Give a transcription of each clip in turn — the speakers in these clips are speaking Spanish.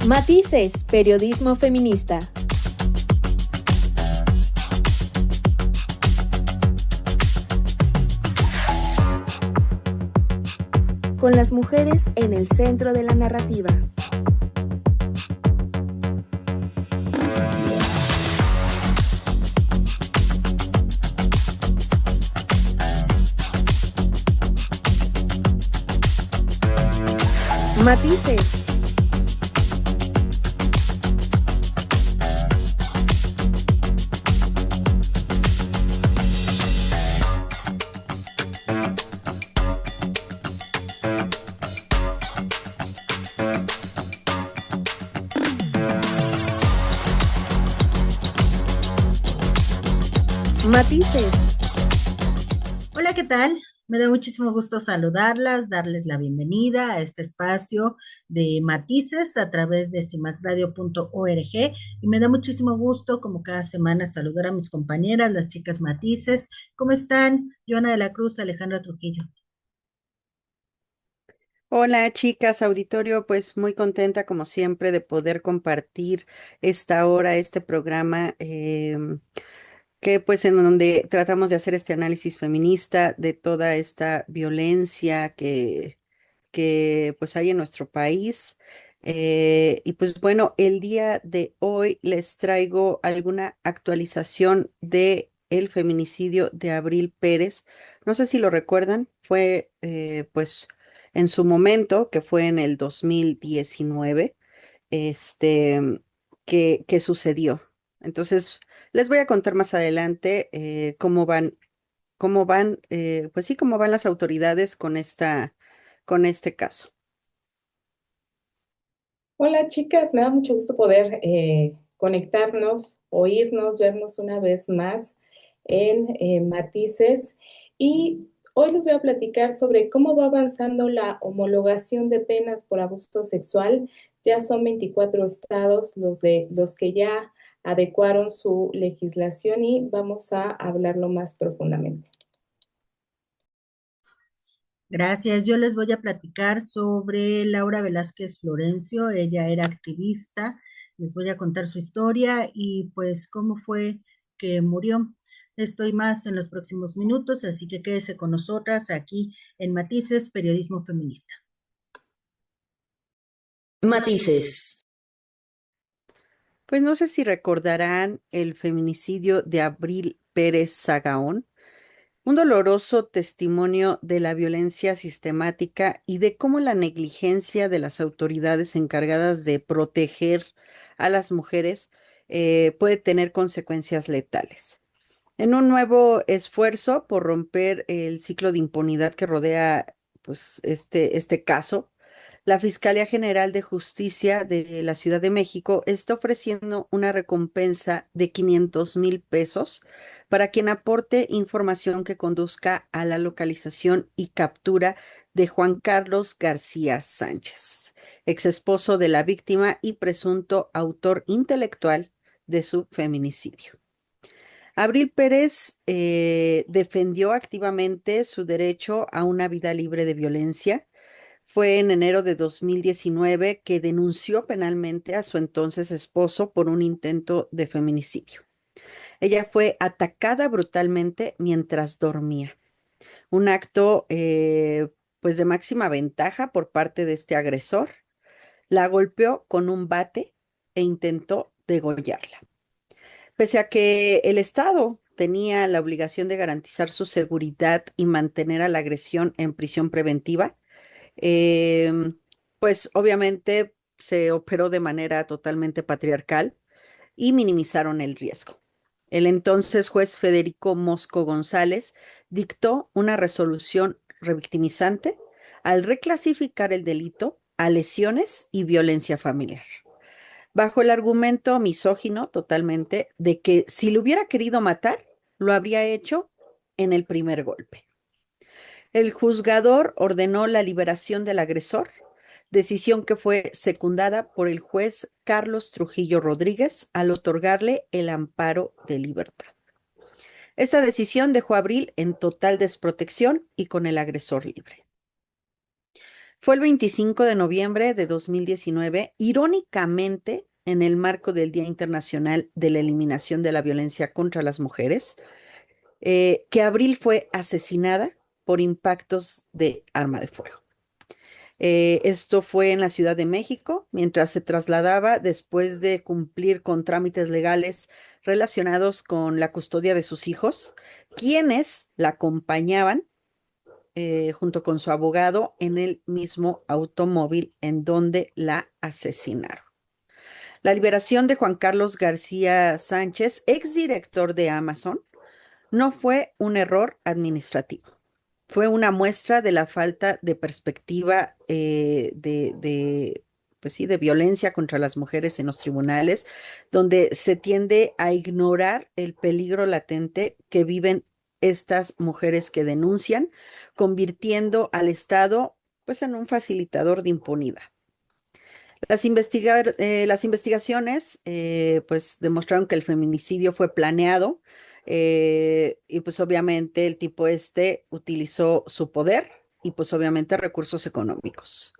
Matices, periodismo feminista. Con las mujeres en el centro de la narrativa. Matices. Matices. Hola, ¿qué tal? Me da muchísimo gusto saludarlas, darles la bienvenida a este espacio de Matices a través de cimacradio.org y me da muchísimo gusto, como cada semana, saludar a mis compañeras, las chicas Matices. ¿Cómo están? Joana de la Cruz, Alejandra Trujillo. Hola chicas, auditorio, pues muy contenta como siempre de poder compartir esta hora, este programa que pues en donde tratamos de hacer este análisis feminista de toda esta violencia que pues hay en nuestro país. Y pues bueno, el día de hoy les traigo alguna actualización de el feminicidio de Abril Pérez. No sé si lo recuerdan, fue pues en su momento, que fue en el 2019, este, que sucedió. Entonces, les voy a contar más adelante pues sí, cómo van las autoridades con este caso. Hola chicas, me da mucho gusto poder conectarnos, oírnos, vernos una vez más en Matices. Y hoy les voy a platicar sobre cómo va avanzando la homologación de penas por abuso sexual. Ya son 24 estados los que ya adecuaron su legislación y vamos a hablarlo más profundamente. Gracias. Yo les voy a platicar sobre Laura Velázquez Florencio. Ella era activista. Les voy a contar su historia y pues cómo fue que murió. Estoy más en los próximos minutos, así que quédese con nosotras aquí en Matices, Periodismo Feminista. Matices. Pues no sé si recordarán el feminicidio de Abril Pérez Zagaón, un doloroso testimonio de la violencia sistemática y de cómo la negligencia de las autoridades encargadas de proteger a las mujeres puede tener consecuencias letales. En un nuevo esfuerzo por romper el ciclo de impunidad que rodea pues, este caso, la Fiscalía General de Justicia de la Ciudad de México está ofreciendo una recompensa de 500,000 pesos para quien aporte información que conduzca a la localización y captura de Juan Carlos García Sánchez, ex esposo de la víctima y presunto autor intelectual de su feminicidio. Abril Pérez defendió activamente su derecho a una vida libre de violencia. Fue en enero de 2019 que denunció penalmente a su entonces esposo por un intento de feminicidio. Ella fue atacada brutalmente mientras dormía. Un acto pues de máxima ventaja por parte de este agresor. La golpeó con un bate e intentó degollarla. Pese a que el Estado tenía la obligación de garantizar su seguridad y mantener a la agresión en prisión preventiva, em, pues obviamente se operó de manera totalmente patriarcal y minimizaron el riesgo. El entonces juez Federico Mosco González dictó una resolución revictimizante al reclasificar el delito a lesiones y violencia familiar, bajo el argumento misógino totalmente de que si lo hubiera querido matar, lo habría hecho en el primer golpe. El juzgador ordenó la liberación del agresor, decisión que fue secundada por el juez Carlos Trujillo Rodríguez al otorgarle el amparo de libertad. Esta decisión dejó a Abril en total desprotección y con el agresor libre. Fue el 25 de noviembre de 2019, irónicamente, en el marco del Día Internacional de la Eliminación de la Violencia contra las Mujeres, que Abril fue asesinada por impactos de arma de fuego. Esto fue en la Ciudad de México, mientras se trasladaba después de cumplir con trámites legales relacionados con la custodia de sus hijos, quienes la acompañaban junto con su abogado en el mismo automóvil en donde la asesinaron. La liberación de Juan Carlos García Sánchez, exdirector de Amazon, no fue un error administrativo. Fue una muestra de la falta de perspectiva pues sí, de violencia contra las mujeres en los tribunales, donde se tiende a ignorar el peligro latente que viven estas mujeres que denuncian, convirtiendo al Estado pues en un facilitador de impunidad. Las investigaciones pues demostraron que el feminicidio fue planeado y pues obviamente el tipo este utilizó su poder y pues obviamente recursos económicos.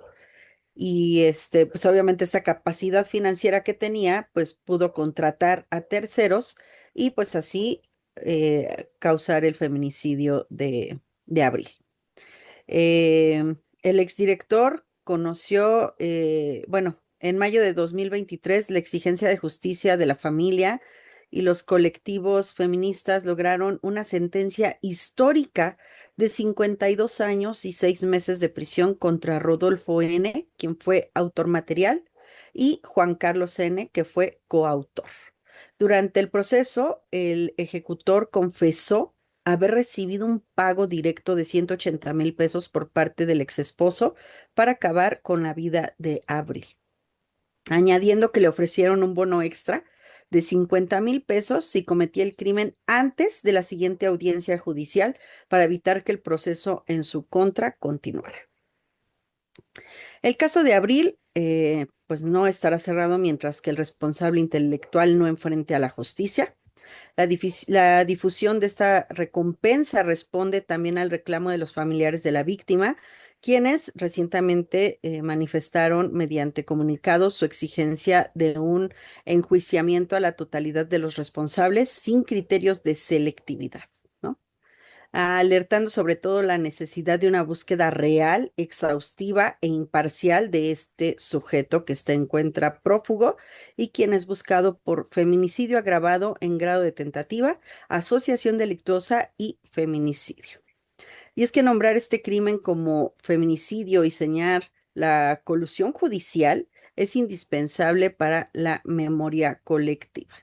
Y pues obviamente esta capacidad financiera que tenía pues pudo contratar a terceros y pues así causar el feminicidio de Abril. El exdirector conoció, bueno, en mayo de 2023, la exigencia de justicia de la familia y los colectivos feministas lograron una sentencia histórica de 52 años y 6 meses de prisión contra Rodolfo N., quien fue autor material, y Juan Carlos N., que fue coautor. Durante el proceso, el ejecutor confesó haber recibido un pago directo de 180,000 pesos por parte del exesposo para acabar con la vida de Abril, añadiendo que le ofrecieron un bono extra de 50,000 pesos si cometía el crimen antes de la siguiente audiencia judicial para evitar que el proceso en su contra continuara. El caso de Abril, pues no estará cerrado mientras que el responsable intelectual no enfrente a la justicia. La difusión de esta recompensa responde también al reclamo de los familiares de la víctima, quienes recientemente manifestaron mediante comunicados su exigencia de un enjuiciamiento a la totalidad de los responsables sin criterios de selectividad, ¿no? Alertando sobre todo la necesidad de una búsqueda real, exhaustiva e imparcial de este sujeto que se encuentra prófugo y quien es buscado por feminicidio agravado en grado de tentativa, asociación delictuosa y feminicidio. Y es que nombrar este crimen como feminicidio y señalar la colusión judicial es indispensable para la memoria colectiva.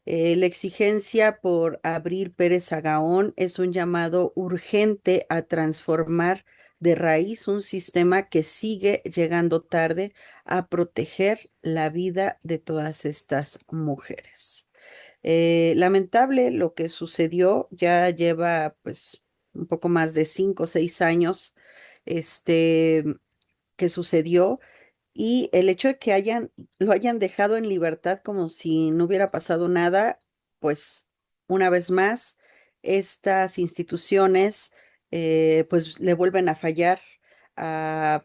La exigencia por Abril Pérez Sagaón es un llamado urgente a transformar de raíz un sistema que sigue llegando tarde a proteger la vida de todas estas mujeres. Lamentable lo que sucedió, ya lleva pues un poco más de 5 o 6 años este, que sucedió y el hecho de que lo hayan dejado en libertad como si no hubiera pasado nada, pues una vez más, estas instituciones pues le vuelven a fallar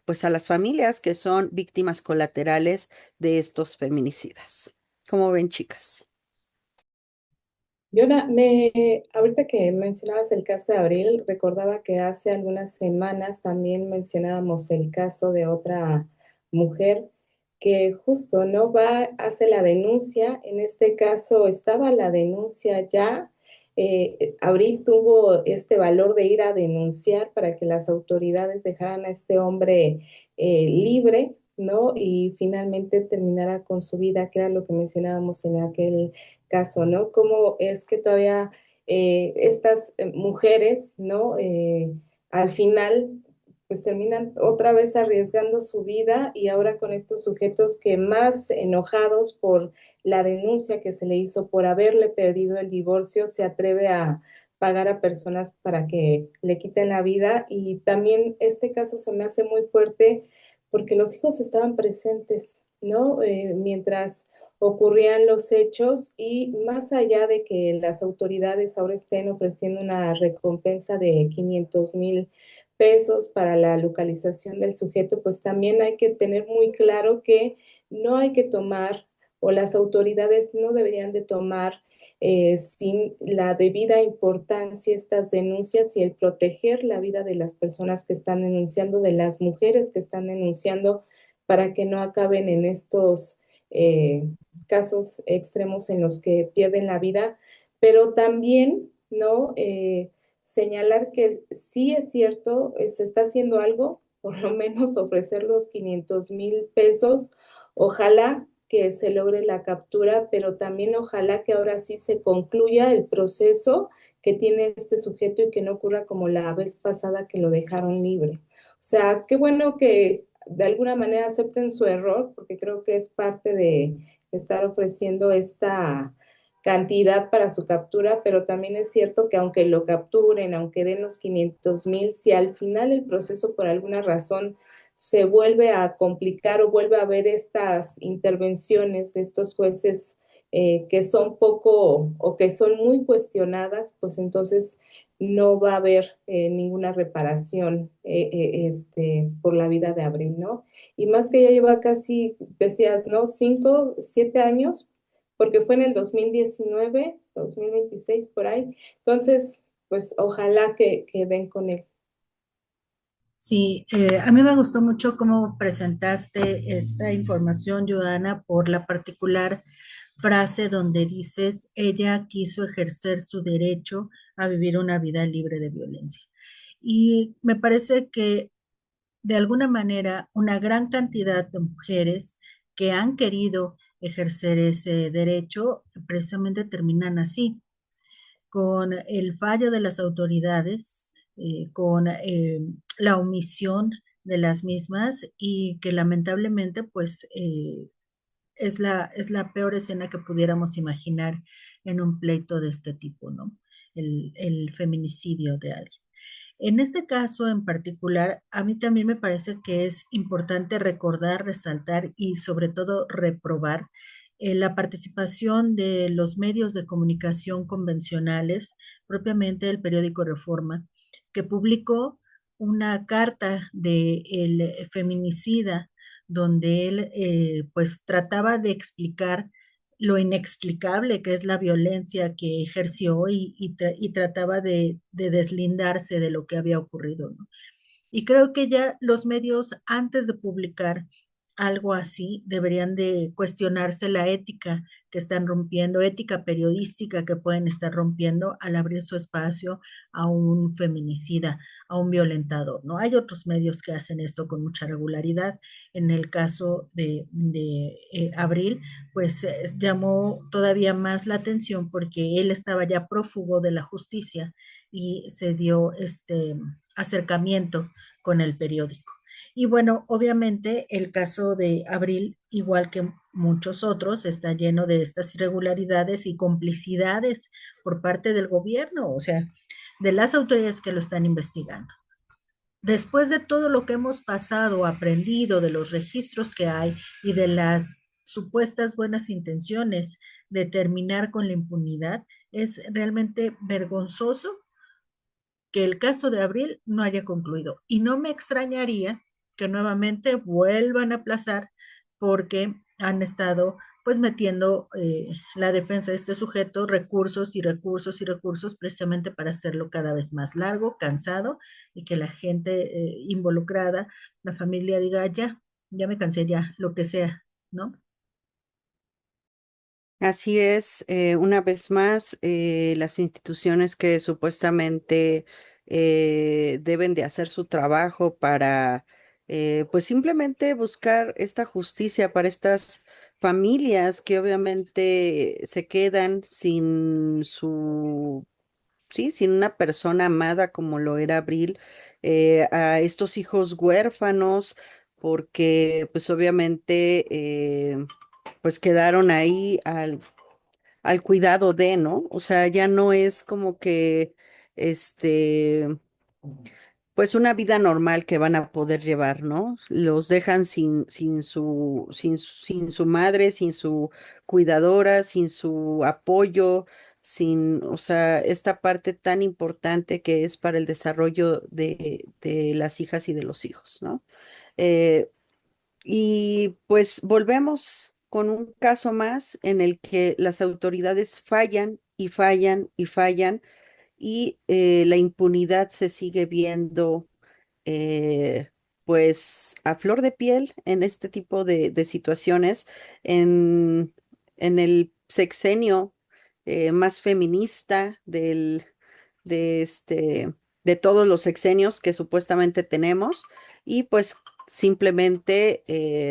pues a las familias que son víctimas colaterales de estos feminicidas. ¿Cómo ven, chicas? Yona, ahorita que mencionabas el caso de Abril, recordaba que hace algunas semanas también mencionábamos el caso de otra mujer que justo no va, hace la denuncia. En este caso estaba la denuncia ya. Abril tuvo este valor de ir a denunciar para que las autoridades dejaran a este hombre libre, ¿no? Y finalmente terminara con su vida, que era lo que mencionábamos en aquel caso, ¿no? Cómo es que todavía estas mujeres, ¿no? Al final, pues terminan otra vez arriesgando su vida y ahora con estos sujetos que más enojados por la denuncia que se le hizo por haberle perdido el divorcio, se atreve a pagar a personas para que le quiten la vida. Y también este caso se me hace muy fuerte porque los hijos estaban presentes, ¿no? Mientras ocurrían los hechos y más allá de que las autoridades ahora estén ofreciendo una recompensa de 500,000 pesos para la localización del sujeto, pues también hay que tener muy claro que no hay que tomar o las autoridades no deberían de tomar sin la debida importancia estas denuncias y el proteger la vida de las personas que están denunciando, de las mujeres que están denunciando, para que no acaben en estos eh, casos extremos en los que pierden la vida, pero también, ¿no? Señalar que sí es cierto, se está haciendo algo, por lo menos ofrecer los 500,000 pesos, ojalá que se logre la captura, pero también ojalá que ahora sí se concluya el proceso que tiene este sujeto y que no ocurra como la vez pasada que lo dejaron libre. O sea, qué bueno que de alguna manera acepten su error, porque creo que es parte de estar ofreciendo esta cantidad para su captura, pero también es cierto que aunque lo capturen, aunque den los 500,000, si al final el proceso por alguna razón se vuelve a complicar o vuelve a haber estas intervenciones de estos jueces que son poco o que son muy cuestionadas, pues entonces no va a haber ninguna reparación por la vida de Abril, ¿no? Y más que ya lleva casi, decías, ¿no? 5, 7 años, porque fue en el 2019, 2026, por ahí. Entonces, pues ojalá que den con él. Sí, a mí me gustó mucho cómo presentaste esta información, Joana, por la particular frase donde dices, ella quiso ejercer su derecho a vivir una vida libre de violencia. Y me parece que de alguna manera una gran cantidad de mujeres que han querido ejercer ese derecho precisamente terminan así, con el fallo de las autoridades, con la omisión de las mismas y que lamentablemente pues es la peor escena que pudiéramos imaginar en un pleito de este tipo, ¿no? El feminicidio de alguien. En este caso en particular, a mí también me parece que es importante recordar, resaltar y sobre todo reprobar la participación de los medios de comunicación convencionales, propiamente el periódico Reforma, que publicó una carta del feminicida donde él pues trataba de explicar lo inexplicable que es la violencia que ejerció y trataba de deslindarse de lo que había ocurrido, ¿no? Y creo que ya los medios, antes de publicar algo así, deberían de cuestionarse la ética que están rompiendo, ética periodística que pueden estar rompiendo al abrir su espacio a un feminicida, a un violentador, ¿no? Hay otros medios que hacen esto con mucha regularidad. En el caso de Abril, pues llamó todavía más la atención porque él estaba ya prófugo de la justicia y se dio este acercamiento con el periódico. Y bueno, obviamente el caso de Abril, igual que muchos otros, está lleno de estas irregularidades y complicidades por parte del gobierno, o sea, de las autoridades que lo están investigando. Después de todo lo que hemos pasado, aprendido, de los registros que hay y de las supuestas buenas intenciones de terminar con la impunidad, es realmente vergonzoso que el caso de Abril no haya concluido. Y no me extrañaría que nuevamente vuelvan a aplazar porque han estado pues metiendo la defensa de este sujeto recursos y recursos y recursos precisamente para hacerlo cada vez más largo, cansado y que la gente involucrada, la familia diga ya me cansé, ya, lo que sea, ¿no? Así es, una vez más, las instituciones que supuestamente deben de hacer su trabajo para, pues simplemente buscar esta justicia para estas familias que obviamente se quedan sin su, sí, sin una persona amada como lo era Abril, a estos hijos huérfanos, porque pues obviamente pues quedaron ahí al cuidado de, ¿no? O sea, ya no es como que, este, pues una vida normal que van a poder llevar, ¿no? Los dejan sin su madre, sin su cuidadora, sin su apoyo, sin, o sea, esta parte tan importante que es para el desarrollo de las hijas y de los hijos, ¿no? Eh, y pues volvemos con un caso más en el que las autoridades fallan y fallan y fallan y la impunidad se sigue viendo eh, pues a flor de piel en este tipo de situaciones, en, en el sexenio más feminista de, este, de todos los sexenios que supuestamente tenemos y pues simplemente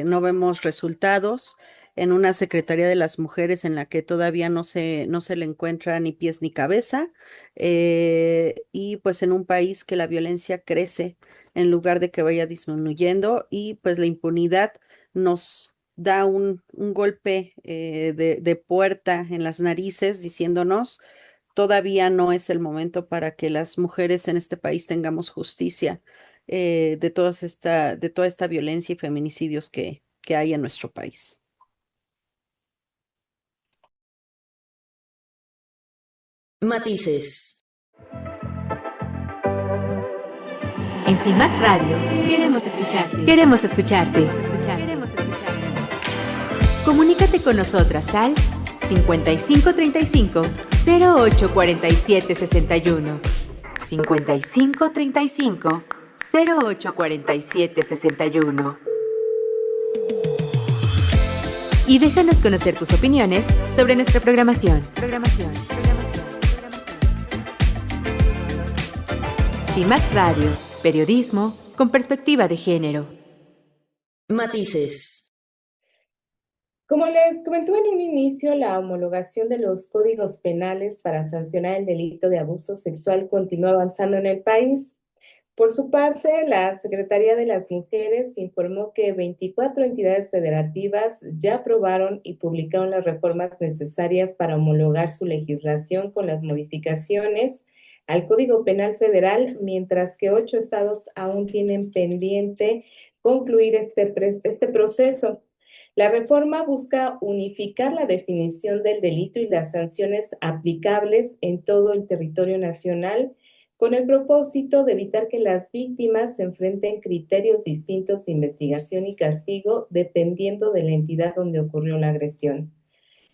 no vemos resultados en una Secretaría de las Mujeres en la que todavía no se le encuentra ni pies ni cabeza, y pues en un país que la violencia crece en lugar de que vaya disminuyendo y pues la impunidad nos da un golpe de puerta en las narices diciéndonos todavía no es el momento para que las mujeres en este país tengamos justicia de toda esta violencia y feminicidios que hay en nuestro país. Matices. En CIMAC Radio queremos escucharte. Queremos escucharte. Comunícate con nosotras al 5535 0847 61. 5535 0847 61. Y déjanos conocer tus opiniones sobre nuestra programación. CIMAC Radio, periodismo con perspectiva de género. Matices. Como les comentó en un inicio, la homologación de los códigos penales para sancionar el delito de abuso sexual continúa avanzando en el país. Por su parte, la Secretaría de las Mujeres informó que 24 entidades federativas ya aprobaron y publicaron las reformas necesarias para homologar su legislación con las modificaciones al Código Penal Federal, mientras que 8 estados aún tienen pendiente concluir este proceso. La reforma busca unificar la definición del delito y las sanciones aplicables en todo el territorio nacional, con el propósito de evitar que las víctimas se enfrenten criterios distintos de investigación y castigo dependiendo de la entidad donde ocurrió la agresión.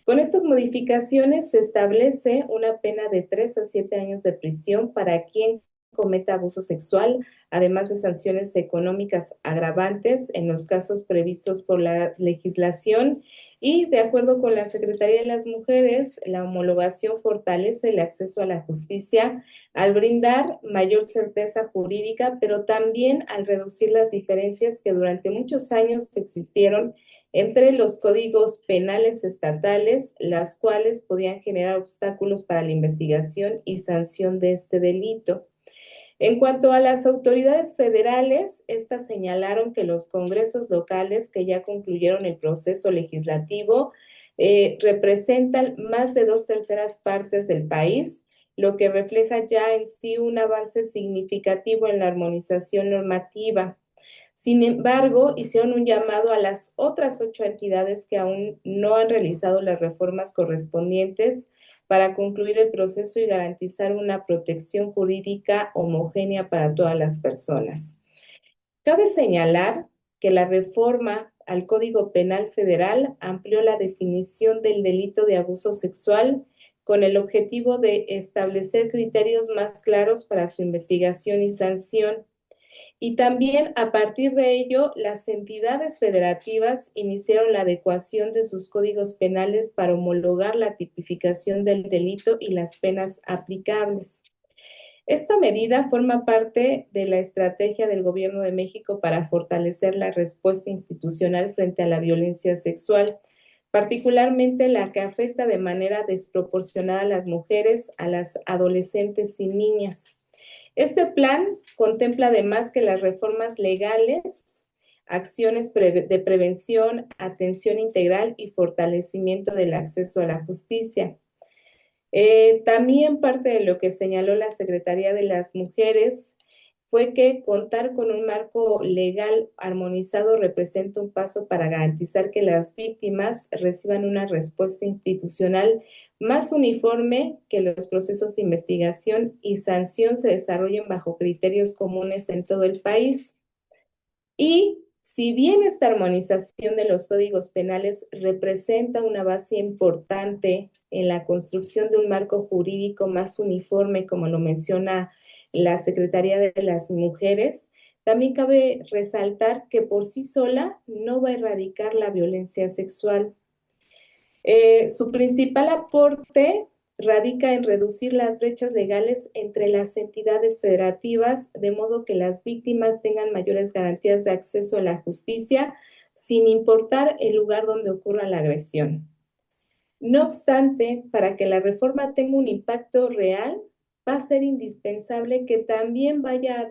Con estas modificaciones se establece una pena de 3 a 7 años de prisión para quien cometa abuso sexual, además de sanciones económicas agravantes en los casos previstos por la legislación y, de acuerdo con la Secretaría de las Mujeres, la homologación fortalece el acceso a la justicia al brindar mayor certeza jurídica, pero también al reducir las diferencias que durante muchos años existieron entre los códigos penales estatales, las cuales podían generar obstáculos para la investigación y sanción de este delito. En cuanto a las autoridades federales, estas señalaron que los congresos locales que ya concluyeron el proceso legislativo representan más de 2/3 partes del país, lo que refleja ya en sí un avance significativo en la armonización normativa. Sin embargo, hicieron un llamado a las otras 8 entidades que aún no han realizado las reformas correspondientes para concluir el proceso y garantizar una protección jurídica homogénea para todas las personas. Cabe señalar que la reforma al Código Penal Federal amplió la definición del delito de abuso sexual con el objetivo de establecer criterios más claros para su investigación y sanción. Y también a partir de ello, las entidades federativas iniciaron la adecuación de sus códigos penales para homologar la tipificación del delito y las penas aplicables. Esta medida forma parte de la estrategia del Gobierno de México para fortalecer la respuesta institucional frente a la violencia sexual, particularmente la que afecta de manera desproporcionada a las mujeres, a las adolescentes y niñas. Este plan contempla además que las reformas legales, acciones de prevención, atención integral y fortalecimiento del acceso a la justicia. También parte de lo que señaló la Secretaría de las Mujeres fue que contar con un marco legal armonizado representa un paso para garantizar que las víctimas reciban una respuesta institucional más uniforme, que los procesos de investigación y sanción se desarrollen bajo criterios comunes en todo el país. Y si bien esta armonización de los códigos penales representa una base importante en la construcción de un marco jurídico más uniforme, como lo menciona la Secretaría de las Mujeres, también cabe resaltar que por sí sola no va a erradicar la violencia sexual. Su principal aporte radica en reducir las brechas legales entre las entidades federativas, de modo que las víctimas tengan mayores garantías de acceso a la justicia, sin importar el lugar donde ocurra la agresión. No obstante, para que la reforma tenga un impacto real, va a ser indispensable que también vaya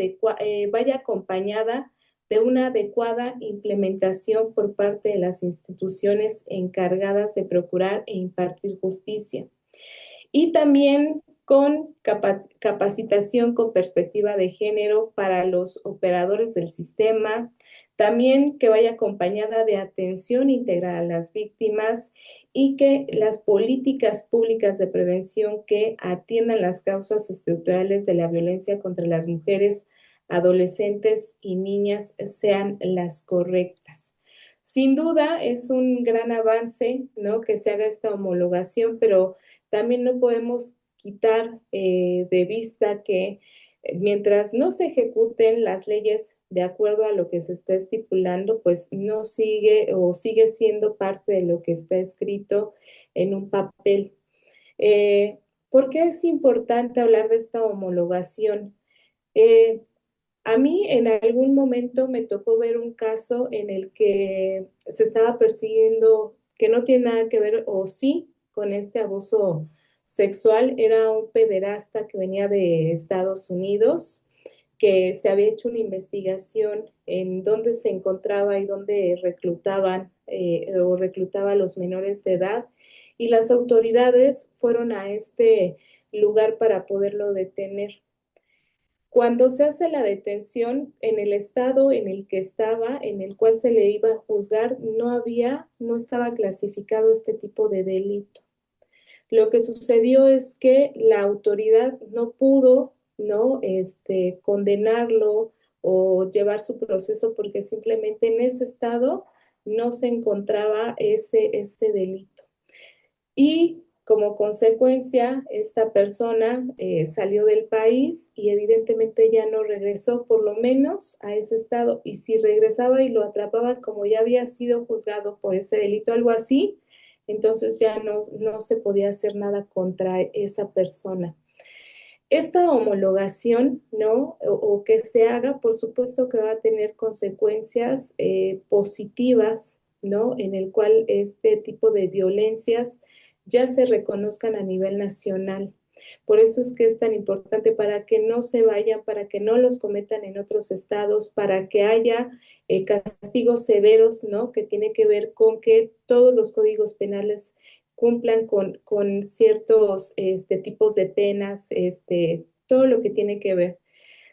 acompañada de una adecuada implementación por parte de las instituciones encargadas de procurar e impartir justicia. Y también con capacitación con perspectiva de género para los operadores del sistema, también que vaya acompañada de atención integral a las víctimas y que las políticas públicas de prevención que atiendan las causas estructurales de la violencia contra las mujeres, adolescentes y niñas sean las correctas. Sin duda es un gran avance, ¿no?, que se haga esta homologación, pero también no podemos quitar de vista que mientras no se ejecuten las leyes de acuerdo a lo que se está estipulando, pues no sigue o sigue siendo parte de lo que está escrito en un papel. ¿Por qué es importante hablar de esta homologación? A mí en algún momento me tocó ver un caso en el que se estaba persiguiendo, que no tiene nada que ver, o sí, con este abuso sexual. Era un pederasta que venía de Estados Unidos, que se había hecho una investigación en dónde se encontraba y dónde reclutaban o reclutaba a los menores de edad, y las autoridades fueron a este lugar para poderlo detener. Cuando se hace la detención en el estado en el que estaba, en el cual se le iba a juzgar, no estaba clasificado este tipo de delito. Lo que sucedió es que la autoridad no pudo, ¿no?, condenarlo o llevar su proceso porque simplemente en ese estado no se encontraba ese delito. Y como consecuencia, esta persona salió del país y evidentemente ya no regresó, por lo menos a ese estado. Y si regresaba y lo atrapaba, como ya había sido juzgado por ese delito, algo así, entonces ya no se podía hacer nada contra esa persona. Esta homologación, ¿no?, o que se haga, por supuesto que va a tener consecuencias positivas, ¿no?, en el cual este tipo de violencias ya se reconozcan a nivel nacional. Por eso es que es tan importante, para que no se vayan, para que no los cometan en otros estados, para que haya castigos severos, ¿no?, que tiene que ver con que todos los códigos penales cumplan con ciertos tipos de penas, todo lo que tiene que ver.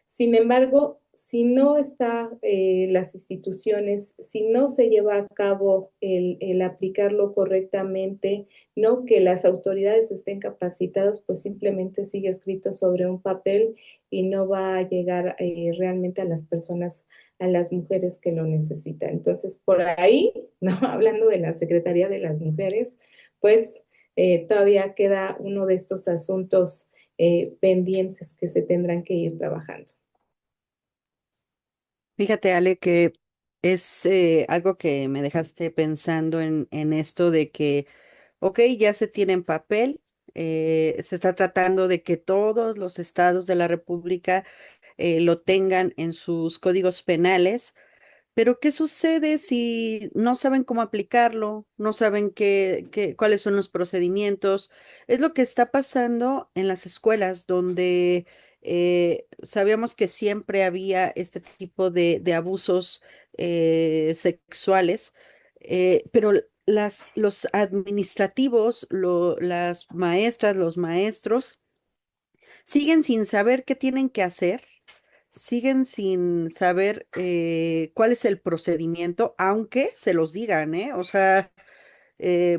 Sin embargo, si no están las instituciones, si no se lleva a cabo el aplicarlo correctamente, no que las autoridades estén capacitadas, pues simplemente sigue escrito sobre un papel y no va a llegar realmente a las personas, a las mujeres que lo necesitan. Entonces, por ahí, ¿no?, hablando de la Secretaría de las Mujeres, pues todavía queda uno de estos asuntos pendientes que se tendrán que ir trabajando. Fíjate, Ale, que es algo que me dejaste pensando en esto de que, ok, ya se tiene en papel, se está tratando de que todos los estados de la República lo tengan en sus códigos penales. Pero ¿qué sucede si no saben cómo aplicarlo, no saben cuáles son los procedimientos? Es lo que está pasando en las escuelas, donde sabíamos que siempre había este tipo de abusos sexuales, pero los administrativos, las maestras, los maestros, siguen sin saber qué tienen que hacer, siguen sin saber cuál es el procedimiento, aunque se los digan, ¿eh? O sea,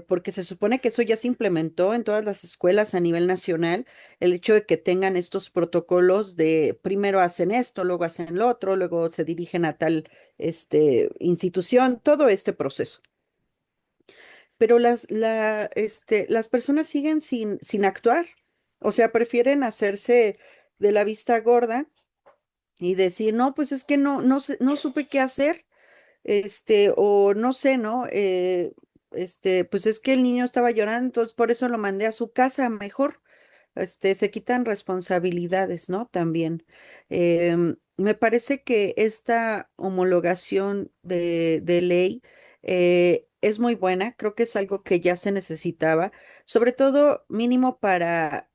porque se supone que eso ya se implementó en todas las escuelas a nivel nacional, el hecho de que tengan estos protocolos de primero hacen esto, luego hacen lo otro, luego se dirigen a tal institución, todo este proceso. Pero las personas siguen sin actuar, o sea, prefieren hacerse de la vista gorda y decir, no, pues es que no supe qué hacer, o no sé, ¿no? Pues es que el niño estaba llorando, entonces por eso lo mandé a su casa mejor. Se quitan responsabilidades, ¿no? También. Me parece que esta homologación de ley es muy buena, creo que es algo que ya se necesitaba, sobre todo mínimo para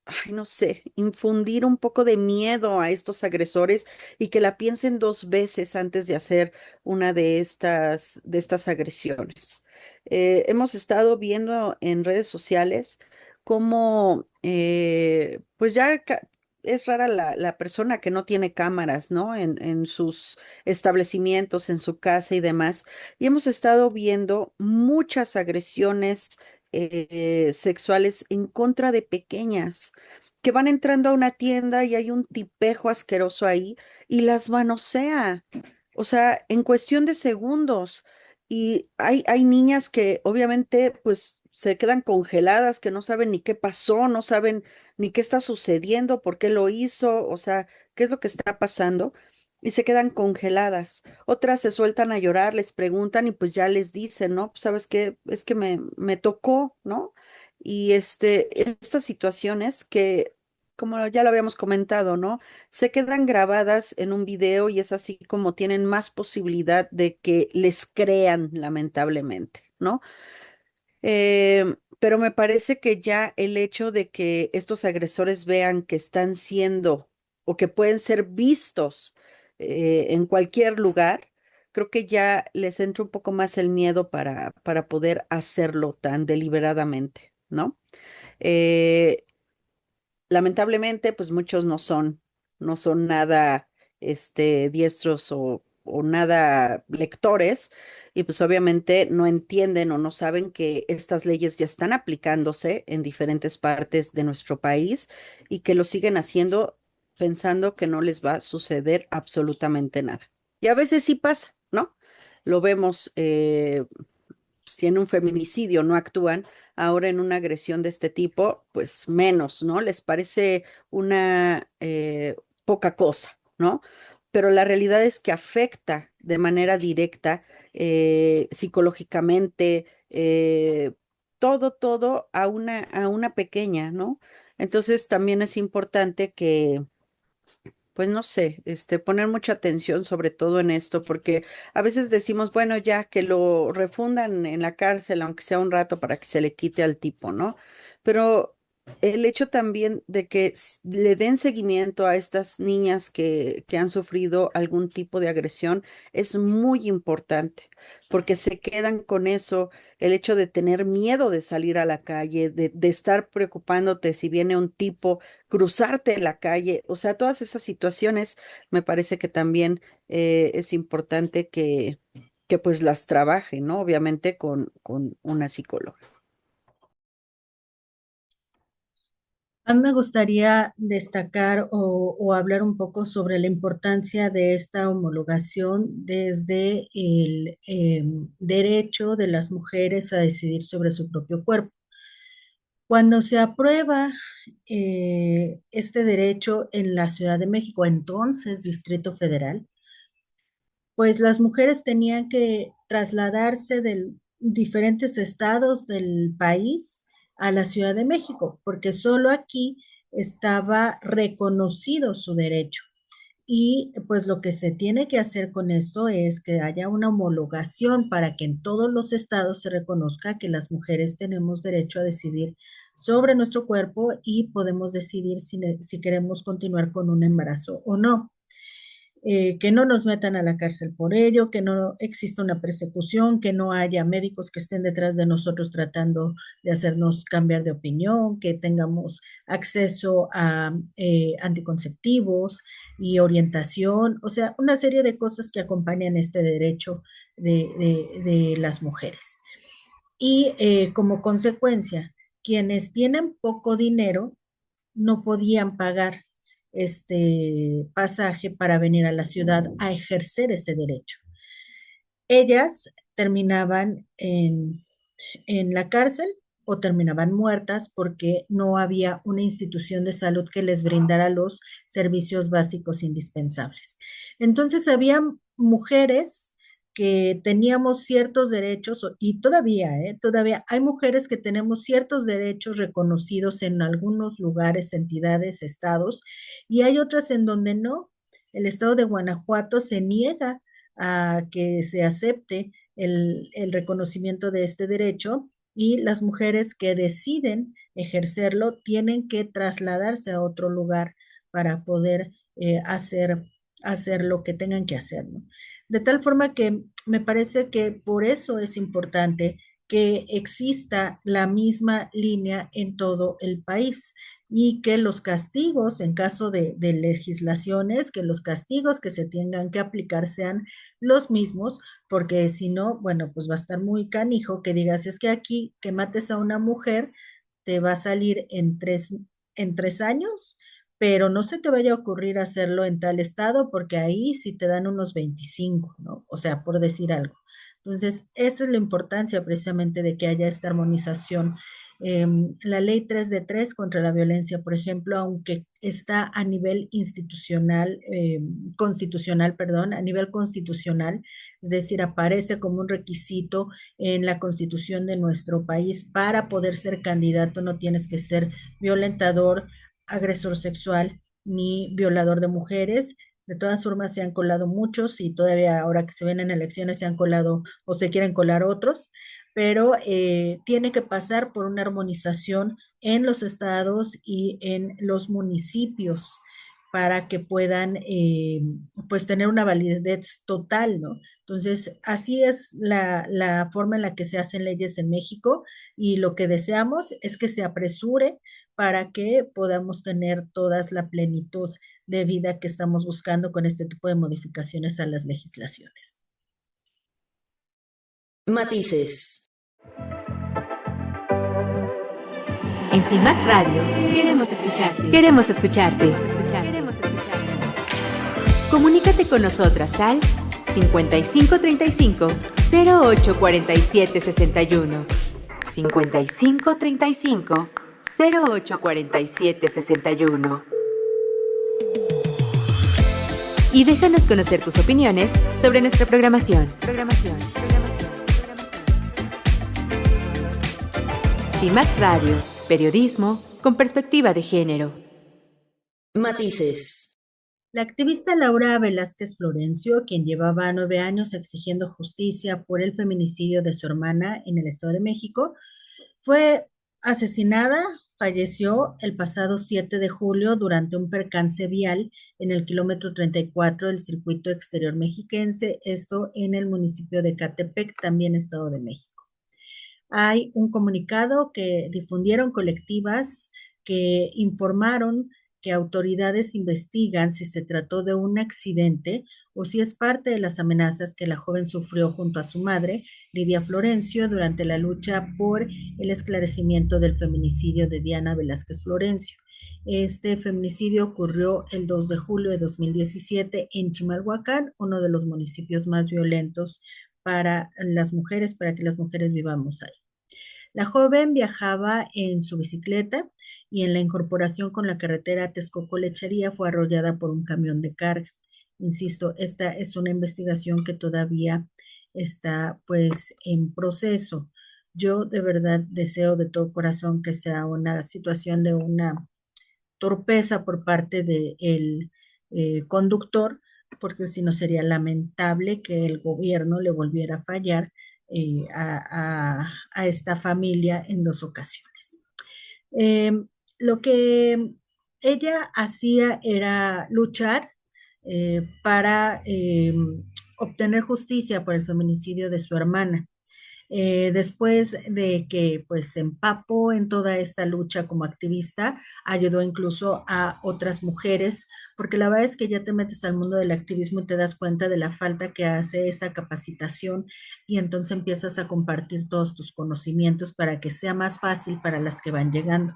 ay, no sé, infundir un poco de miedo a estos agresores y que la piensen dos veces antes de hacer una de estas agresiones. Hemos estado viendo en redes sociales cómo, pues ya es rara la persona que no tiene cámaras, ¿no? En sus establecimientos, en su casa y demás. Y hemos estado viendo muchas agresiones sexuales en contra de pequeñas que van entrando a una tienda y hay un tipejo asqueroso ahí y las manosea. O sea, en cuestión de segundos. Y hay niñas que obviamente pues se quedan congeladas, que no saben ni qué pasó, no saben ni qué está sucediendo, por qué lo hizo, o sea, qué es lo que está pasando. Y se quedan congeladas. Otras se sueltan a llorar, les preguntan y pues ya les dicen, ¿no? Pues sabes qué, es que me tocó, ¿no? Y estas situaciones que, como ya lo habíamos comentado, ¿no? Se quedan grabadas en un video y es así como tienen más posibilidad de que les crean, lamentablemente, ¿no? Pero me parece que ya el hecho de que estos agresores vean que están siendo o que pueden ser vistos en cualquier lugar, creo que ya les entra un poco más el miedo para poder hacerlo tan deliberadamente, ¿no? Eh, Lamentablemente, pues muchos no son nada, diestros o nada lectores, y pues obviamente no entienden o no saben que estas leyes ya están aplicándose en diferentes partes de nuestro país y que lo siguen haciendo pensando que no les va a suceder absolutamente nada. Y a veces sí pasa, ¿no? Lo vemos, si en un feminicidio no actúan, ahora en una agresión de este tipo, pues menos, ¿no? Les parece una poca cosa, ¿no? Pero la realidad es que afecta de manera directa, psicológicamente, todo a una pequeña, ¿no? Entonces también es importante que pues no sé, poner mucha atención sobre todo en esto, porque a veces decimos, bueno, ya que lo refundan en la cárcel, aunque sea un rato para que se le quite al tipo, ¿no? Pero el hecho también de que le den seguimiento a estas niñas que han sufrido algún tipo de agresión es muy importante, porque se quedan con eso, el hecho de tener miedo de salir a la calle, de estar preocupándote si viene un tipo cruzarte en la calle, o sea, todas esas situaciones me parece que también es importante que pues las trabaje, ¿no? Obviamente con una psicóloga. A mí me gustaría destacar o hablar un poco sobre la importancia de esta homologación desde el derecho de las mujeres a decidir sobre su propio cuerpo. Cuando se aprueba este derecho en la Ciudad de México, entonces Distrito Federal, pues las mujeres tenían que trasladarse de diferentes estados del país a la Ciudad de México, porque solo aquí estaba reconocido su derecho. Y pues lo que se tiene que hacer con esto es que haya una homologación para que en todos los estados se reconozca que las mujeres tenemos derecho a decidir sobre nuestro cuerpo y podemos decidir si queremos continuar con un embarazo o no. que no nos metan a la cárcel por ello, que no exista una persecución, que no haya médicos que estén detrás de nosotros tratando de hacernos cambiar de opinión, que tengamos acceso a anticonceptivos y orientación, o sea, una serie de cosas que acompañan este derecho de las mujeres. Y como consecuencia, quienes tienen poco dinero no podían pagar este pasaje para venir a la ciudad a ejercer ese derecho. Ellas terminaban en la cárcel o terminaban muertas porque no había una institución de salud que les brindara los servicios básicos indispensables. Entonces había mujeres que teníamos ciertos derechos y todavía hay mujeres que tenemos ciertos derechos reconocidos en algunos lugares, entidades, estados, y hay otras en donde no. El estado de Guanajuato se niega a que se acepte el reconocimiento de este derecho y las mujeres que deciden ejercerlo tienen que trasladarse a otro lugar para poder hacer lo que tengan que hacer, ¿no? De tal forma que me parece que por eso es importante que exista la misma línea en todo el país y que los castigos, en caso de legislaciones, que los castigos que se tengan que aplicar sean los mismos, porque si no, bueno, pues va a estar muy canijo que digas, es que aquí que mates a una mujer te va a salir en tres años, pero no se te vaya a ocurrir hacerlo en tal estado porque ahí sí te dan unos 25, ¿no? O sea, por decir algo. Entonces, esa es la importancia precisamente de que haya esta armonización. La ley 3 de 3 contra la violencia, por ejemplo, aunque está a nivel institucional, constitucional, perdón, a nivel constitucional, es decir, aparece como un requisito en la constitución de nuestro país para poder ser candidato, no tienes que ser violentador, agresor sexual ni violador de mujeres. De todas formas, se han colado muchos y todavía ahora que se ven en elecciones se han colado o se quieren colar otros, pero tiene que pasar por una armonización en los estados y en los municipios para que puedan pues tener una validez total, ¿no? Entonces, así es la forma en la que se hacen leyes en México y lo que deseamos es que se apresure para que podamos tener todas la plenitud de vida que estamos buscando con este tipo de modificaciones a las legislaciones. Matices. En CIMAC Radio queremos escucharte. Queremos escucharte. Comunícate con nosotras al 5535 0847 61. 5535 0847 61. Y déjanos conocer tus opiniones sobre nuestra programación. CIMAC Radio, periodismo con perspectiva de género. Matices. La activista Laura Velázquez Florencio, quien llevaba 9 años exigiendo justicia por el feminicidio de su hermana en el Estado de México, fue asesinada, falleció el pasado 7 de julio durante un percance vial en el kilómetro 34 del circuito exterior mexiquense, esto en el municipio de Catepec, también Estado de México. Hay un comunicado que difundieron colectivas que informaron que autoridades investigan si se trató de un accidente o si es parte de las amenazas que la joven sufrió junto a su madre, Lidia Florencio, durante la lucha por el esclarecimiento del feminicidio de Diana Velázquez Florencio. Este feminicidio ocurrió el 2 de julio de 2017 en Chimalhuacán, uno de los municipios más violentos para las mujeres, para que las mujeres vivamos ahí. La joven viajaba en su bicicleta y en la incorporación con la carretera Texcoco-Lechería fue arrollada por un camión de carga. Insisto, esta es una investigación que todavía está pues en proceso. Yo de verdad deseo de todo corazón que sea una situación de una torpeza por parte del conductor, porque si no sería lamentable que el gobierno le volviera a fallar a esta familia en 2 ocasiones. Lo que ella hacía era luchar para obtener justicia por el feminicidio de su hermana. Después de que pues se empapó en toda esta lucha como activista, ayudó incluso a otras mujeres, porque la verdad es que ya te metes al mundo del activismo y te das cuenta de la falta que hace esta capacitación y entonces empiezas a compartir todos tus conocimientos para que sea más fácil para las que van llegando.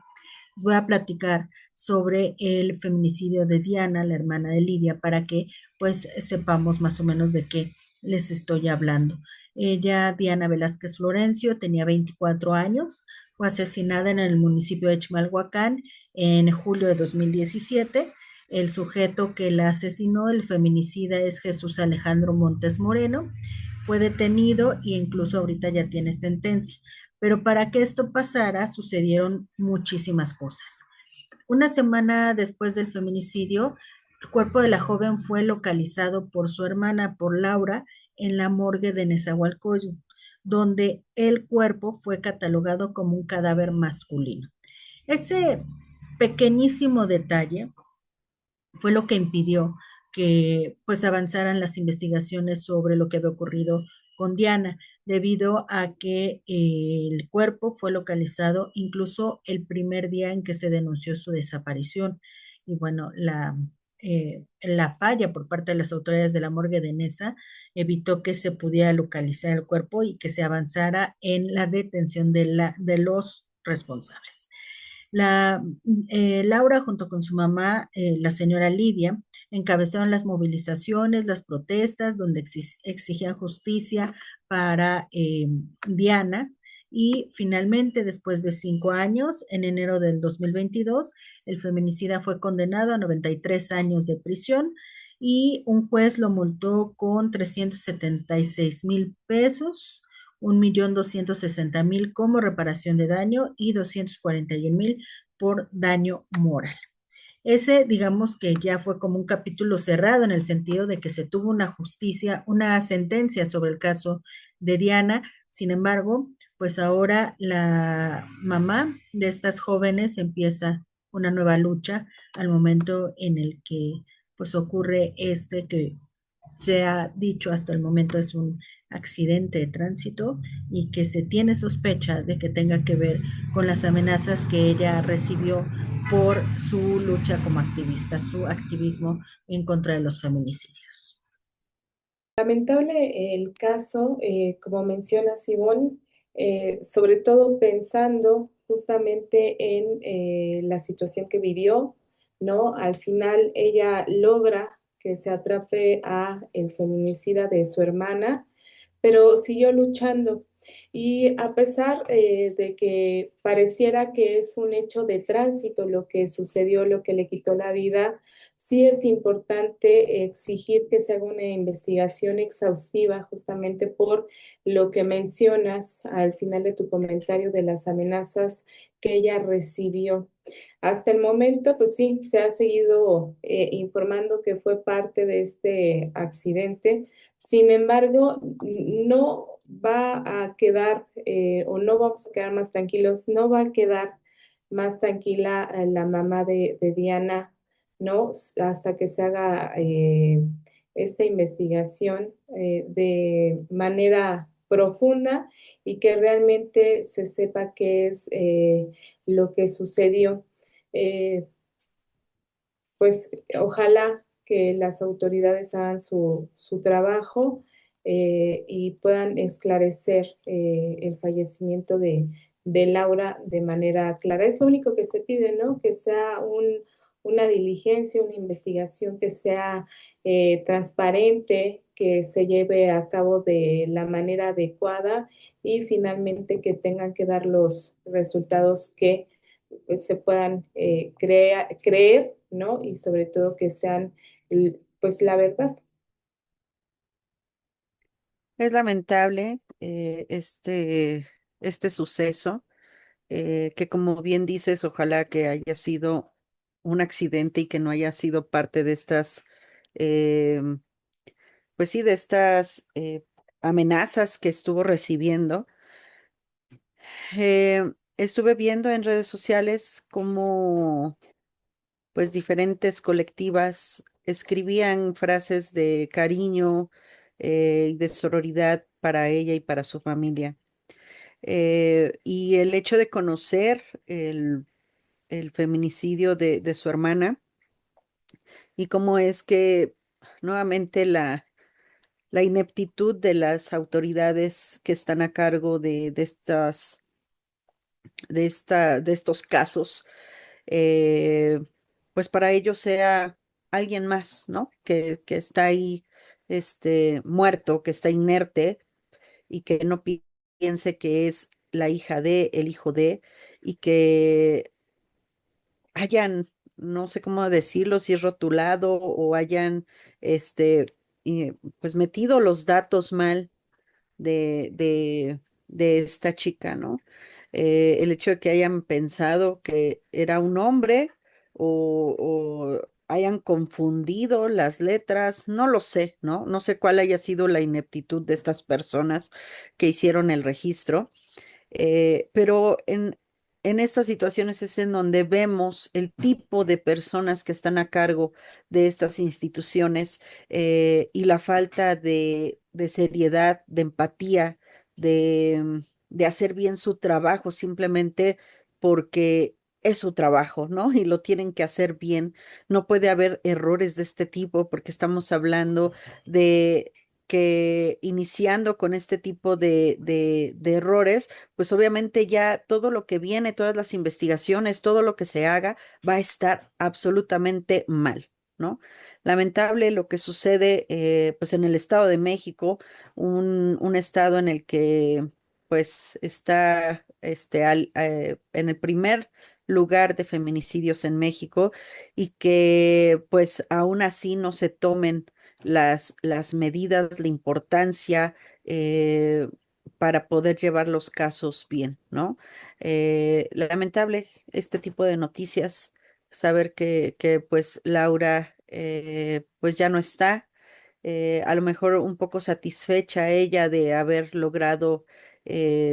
Les voy a platicar sobre el feminicidio de Diana, la hermana de Lidia, para que pues sepamos más o menos de qué les estoy hablando. Ella, Diana Velázquez Florencio, tenía 24 años, fue asesinada en el municipio de Chimalhuacán en julio de 2017. El sujeto que la asesinó, el feminicida, es Jesús Alejandro Montes Moreno. Fue detenido e incluso ahorita ya tiene sentencia. Pero para que esto pasara, sucedieron muchísimas cosas. Una semana después del feminicidio, el cuerpo de la joven fue localizado por su hermana, por Laura, en la morgue de Nezahualcóyotl, donde el cuerpo fue catalogado como un cadáver masculino. Ese pequeñísimo detalle fue lo que impidió que pues avanzaran las investigaciones sobre lo que había ocurrido con Diana, debido a que el cuerpo fue localizado incluso el primer día en que se denunció su desaparición. Y bueno, la falla por parte de las autoridades de la morgue de Nesa evitó que se pudiera localizar el cuerpo y que se avanzara en la detención de los responsables. La, Laura, junto con su mamá, la señora Lidia, encabezaron las movilizaciones, las protestas, donde exigían justicia para Diana. Y finalmente, después de 5 años, en enero del 2022, el feminicida fue condenado a 93 años de prisión y un juez lo multó con 376,000 pesos, 1,260,000 como reparación de daño y 241,000 por daño moral. Ese, digamos que ya fue como un capítulo cerrado en el sentido de que se tuvo una justicia, una sentencia sobre el caso de Diana. Sin embargo, pues ahora la mamá de estas jóvenes empieza una nueva lucha al momento en el que pues ocurre este que se ha dicho hasta el momento es un accidente de tránsito y que se tiene sospecha de que tenga que ver con las amenazas que ella recibió por su lucha como activista, su activismo en contra de los feminicidios. Lamentable el caso, como menciona Sibón, sobre todo pensando justamente en la situación que vivió, ¿no? Al final ella logra que se atrape a el feminicida de su hermana, pero siguió luchando. Y a pesar de que pareciera que es un hecho de tránsito lo que sucedió, lo que le quitó la vida, sí es importante exigir que se haga una investigación exhaustiva justamente por lo que mencionas al final de tu comentario de las amenazas que ella recibió. Hasta el momento, pues sí, se ha seguido informando que fue parte de este accidente. Sin embargo, no va a quedar o no vamos a quedar más tranquilos, no va a quedar más tranquila la mamá de Diana, ¿no? Hasta que se haga esta investigación de manera profunda y que realmente se sepa qué es lo que sucedió. Eh, pues ojalá que las autoridades hagan su trabajo y puedan esclarecer el fallecimiento de Laura de manera clara. Es lo único que se pide, ¿no? Que sea una diligencia, una investigación que sea transparente, que se lleve a cabo de la manera adecuada y finalmente que tengan que dar los resultados que pues, se puedan creer, ¿no? Y sobre todo que sean, pues, la verdad. Es lamentable este suceso, que como bien dices, ojalá que haya sido un accidente y que no haya sido parte de estas, em, pues sí, de estas amenazas que estuvo recibiendo. Estuve viendo en redes sociales cómo pues diferentes colectivas escribían frases de cariño y de sororidad para ella y para su familia. Y el hecho de conocer el feminicidio de su hermana y cómo es que nuevamente la ineptitud de las autoridades que están a cargo de estos casos, eh, pues para ellos sea alguien más, ¿no? Que está ahí, muerto, que está inerte y que no piense que es la hija de, el hijo de, y que hayan, no sé cómo decirlo, si es rotulado o hayan, este, pues metido los datos mal de esta chica, ¿no? El hecho de que hayan pensado que era un hombre o hayan confundido las letras, no lo sé, ¿no? No sé cuál haya sido la ineptitud de estas personas que hicieron el registro, pero en estas situaciones es en donde vemos el tipo de personas que están a cargo de estas instituciones y la falta de seriedad, de empatía, de hacer bien su trabajo simplemente porque es su trabajo, ¿no? Y lo tienen que hacer bien. No puede haber errores de este tipo porque estamos hablando de que iniciando con este tipo de errores, pues obviamente ya todo lo que viene, todas las investigaciones, todo lo que se haga va a estar absolutamente mal, ¿no? Lamentable lo que sucede pues en el Estado de México, un estado en el que pues está en el primer lugar de feminicidios en México y que pues aún así no se tomen las medidas, la importancia eh, para poder llevar los casos bien, ¿no? Lamentable este tipo de noticias, saber que pues Laura pues ya no está, a lo mejor un poco satisfecha ella de haber logrado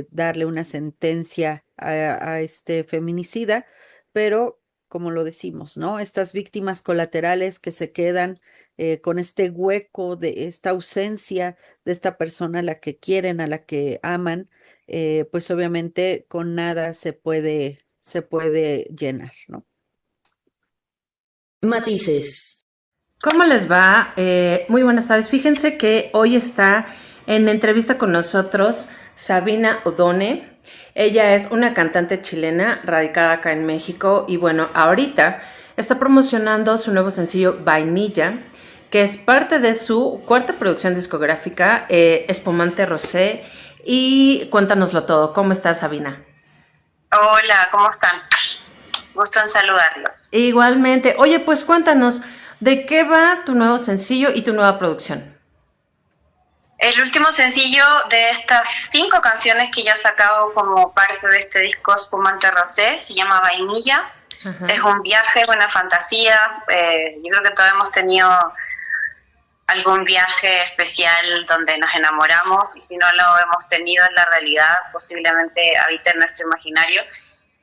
darle una sentencia a este feminicida, pero como lo decimos, ¿no? Estas víctimas colaterales que se quedan con este hueco de esta ausencia de esta persona a la que quieren, a la que aman, pues obviamente con nada se puede llenar, ¿no? Matices. ¿Cómo les va? Muy buenas tardes. Fíjense que hoy está en entrevista con nosotros Sabina Odone. Ella es una cantante chilena radicada acá en México y bueno, ahorita está promocionando su nuevo sencillo Vainilla, que es parte de su cuarta producción discográfica, Espumante Rosé. Y cuéntanoslo todo. ¿Cómo estás, Sabina? Hola, ¿cómo están? Gusto en saludarlos. Igualmente. Oye, pues cuéntanos, ¿de qué va tu nuevo sencillo y tu nueva producción? El último sencillo de estas 5 canciones que ya he sacado como parte de este disco Espumante Rosé se llama Vainilla. Ajá. Es un viaje, una fantasía. Yo creo que todos hemos tenido algún viaje especial donde nos enamoramos y si no lo hemos tenido en la realidad, posiblemente habita en nuestro imaginario.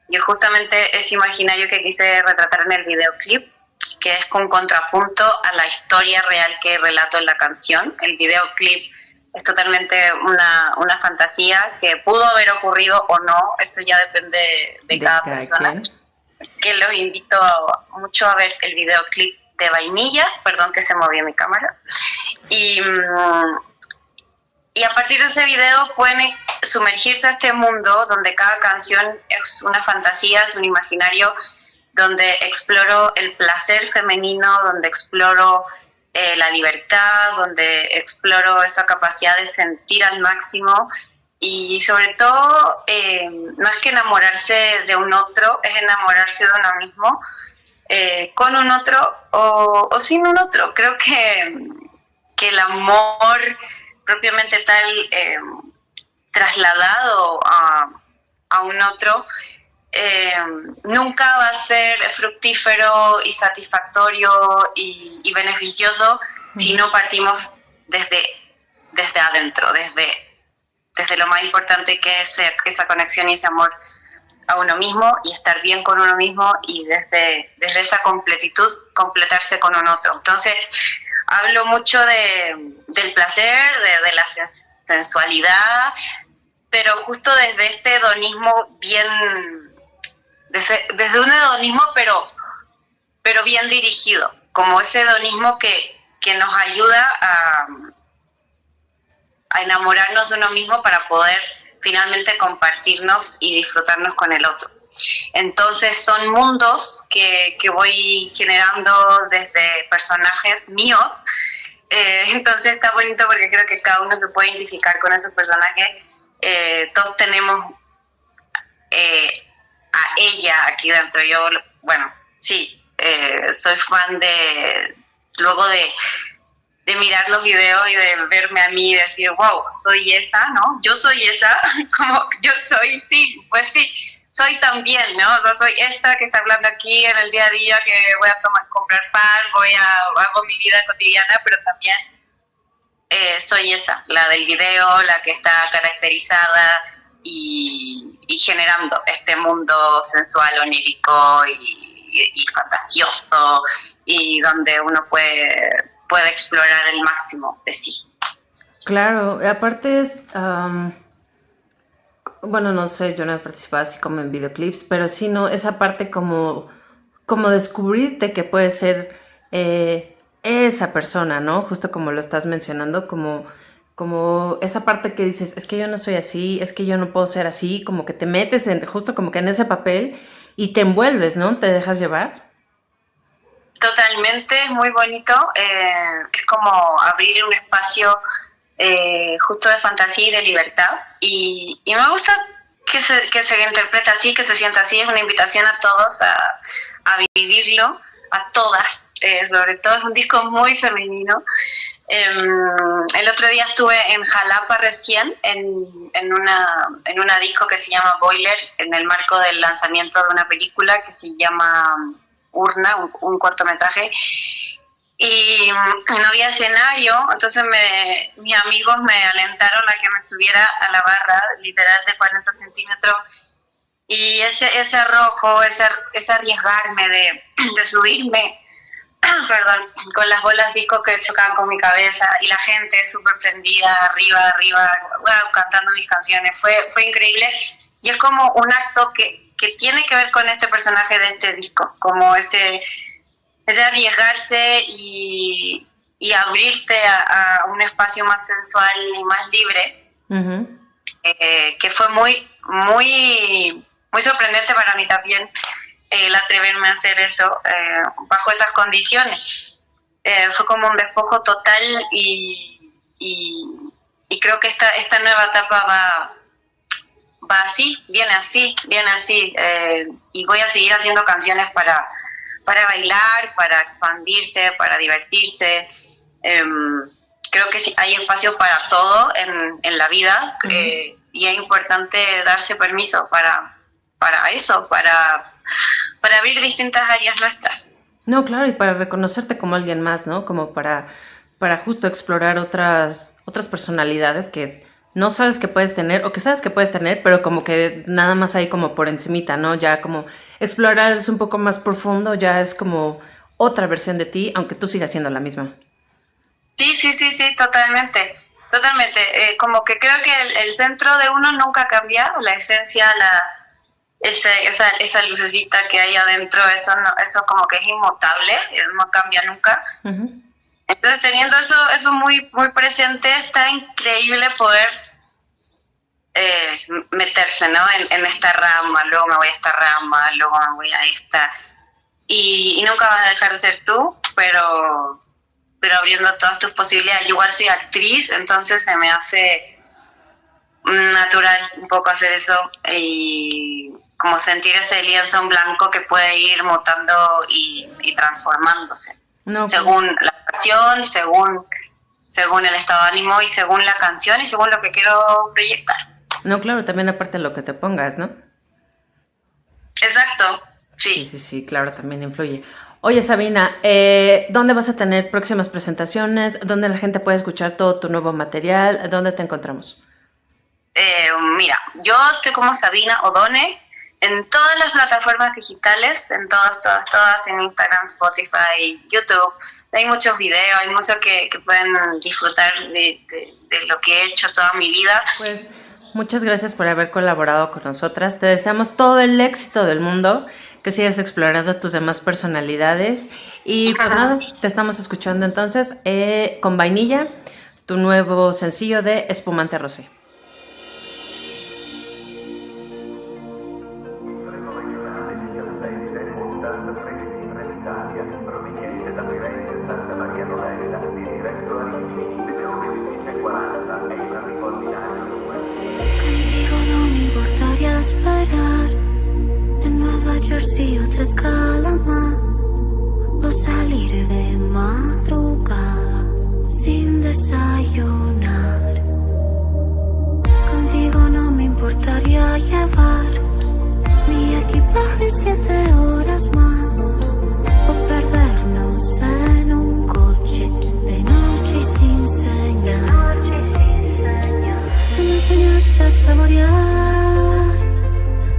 Y es justamente ese imaginario que quise retratar en el videoclip, que es con contrapunto a la historia real que relato en la canción. El videoclip es totalmente una fantasía que pudo haber ocurrido o no, eso ya depende de cada persona. Que los invito mucho a ver el videoclip de Vainilla, perdón que se movió mi cámara. Y a partir de ese video pueden sumergirse a este mundo donde cada canción es una fantasía, es un imaginario, donde exploro el placer femenino, donde exploro la libertad, donde exploro esa capacidad de sentir al máximo y sobre todo no es que enamorarse de un otro, es enamorarse de uno mismo, con un otro o sin un otro. Creo que el amor propiamente tal trasladado a un otro nunca va a ser fructífero y satisfactorio y beneficioso si no partimos desde adentro, desde lo más importante que es esa conexión y ese amor a uno mismo y estar bien con uno mismo y desde esa completitud completarse con un otro. Entonces, hablo mucho del placer, de la sensualidad, pero justo desde este hedonismo bien, desde un hedonismo pero bien dirigido, como ese hedonismo que nos ayuda a enamorarnos de uno mismo para poder finalmente compartirnos y disfrutarnos con el otro. Entonces son mundos que voy generando desde personajes míos, entonces está bonito porque creo que cada uno se puede identificar con esos personajes. Todos tenemos a ella aquí dentro. Yo, bueno, sí, soy fan luego de mirar los videos y de verme a mí y decir, wow, soy esa, ¿no? Yo soy esa, como yo soy, sí, pues sí, soy también, ¿no? O sea, soy esta que está hablando aquí en el día a día, que voy a comprar pan, hago mi vida cotidiana, pero también soy esa, la del video, la que está caracterizada y generando este mundo sensual, onírico y fantasioso, y donde uno puede explorar el máximo de sí. Claro, y aparte es, bueno, no sé, yo no he participado así como en videoclips, pero sí, no, esa parte como descubrirte que puedes ser esa persona, ¿no? Justo como lo estás mencionando, como esa parte que dices, es que yo no soy así, es que yo no puedo ser así, como que te metes justo como que en ese papel y te envuelves, ¿no? Te dejas llevar. Totalmente, es muy bonito, es como abrir un espacio justo de fantasía y de libertad, y me gusta que se interprete así, que se sienta así. Es una invitación a todos a vivirlo, a todas, sobre todo es un disco muy femenino. El otro día estuve en Jalapa recién, en una disco que se llama Boiler, en el marco del lanzamiento de una película que se llama Urna, un cortometraje, y no había escenario, entonces mis amigos me alentaron a que me subiera a la barra, literal de 40 centímetros, y ese arrojo, ese arriesgarme de subirme, perdón, con las bolas disco que chocaban con mi cabeza, y la gente súper prendida, arriba, wow, cantando mis canciones, fue increíble, y es como un acto que tiene que ver con este personaje de este disco, como ese arriesgarse y abrirte a un espacio más sensual y más libre, Uh-huh. Que fue muy, muy, muy sorprendente para mí también, el atreverme a hacer eso bajo esas condiciones. Fue como un despojo total y creo que esta nueva etapa va así, viene así, y voy a seguir haciendo canciones para bailar, para expandirse, para divertirse. Creo que sí, hay espacio para todo en la vida, uh-huh. Y es importante darse permiso para eso, para abrir distintas áreas nuestras. No, claro, y para reconocerte como alguien más, ¿no? Como para justo explorar otras personalidades que no sabes que puedes tener, o que sabes que puedes tener, pero como que nada más ahí como por encimita, ¿no? Ya como explorar es un poco más profundo, ya es como otra versión de ti, aunque tú sigas siendo la misma. Sí, totalmente. Como que creo que el centro de uno nunca cambia, la esencia, esa lucecita que hay adentro, eso como que es inmutable, no cambia nunca. Uh-huh. Entonces, teniendo eso muy, muy presente, está increíble poder meterse, ¿no? En esta rama, luego me voy a esta rama, luego me voy a esta, y nunca vas a dejar de ser tú, pero abriendo todas tus posibilidades. Yo igual soy actriz, entonces se me hace natural un poco hacer eso, y como sentir ese lienzo en blanco que puede ir mutando y transformándose. No, según la ocasión, según el estado de ánimo y según la canción y según lo que quiero proyectar. No, claro, también aparte de lo que te pongas, ¿no? Exacto, sí. Sí, claro, también influye. Oye, Sabina, ¿dónde vas a tener próximas presentaciones? ¿Dónde la gente puede escuchar todo tu nuevo material? ¿Dónde te encontramos? Mira, yo estoy como Sabina Odone en todas las plataformas digitales, en todas, en Instagram, Spotify, YouTube. Hay muchos videos, hay muchos que pueden disfrutar de lo que he hecho toda mi vida. Pues muchas gracias por haber colaborado con nosotras. Te deseamos todo el éxito del mundo, que sigas explorando tus demás personalidades. Y pues nada, te estamos escuchando entonces con Vainilla, tu nuevo sencillo de Espumante Rosé. Contigo no me importaría esperar en Nueva Jersey otra escala más, o salir de madrugada sin desayunar. Contigo no me importaría llevar mi equipaje 7 horas más, o perdernos en un coche de noche y sin señal. Tú me enseñaste a saborear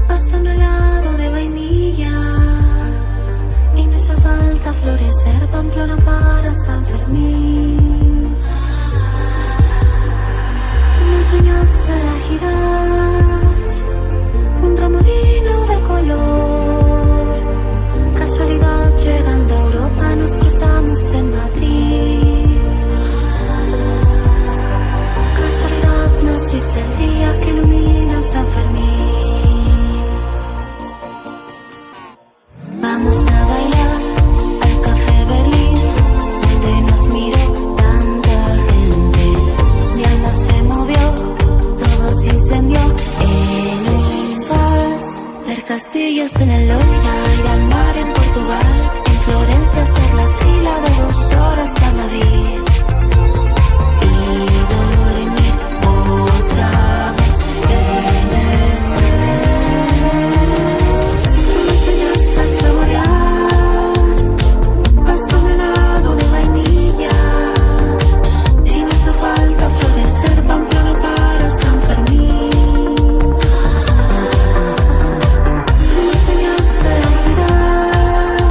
hasta un helado de vainilla, y no hizo falta florecer Pamplona para San Fermín. Tú me enseñaste a girar un remolino de color. Casualidad, llegando a Europa nos cruzamos en Madrid. Casualidad, naciste el día que ilumina San Fermín. Vamos a bailar al Café Berlín, donde nos miró tanta gente. Mi alma se movió, todo se incendió en un vals. Ver castillos en el Loira, ir al mar en Portugal, en Florencia hacer la fila de 2 horas para vivir. Y dormir otra vez en el tren. Tú me enseñaste a saborear hasta un helado de vainilla, y no hizo falta florecer Pamplona para San Fermín. Tú me enseñaste a girar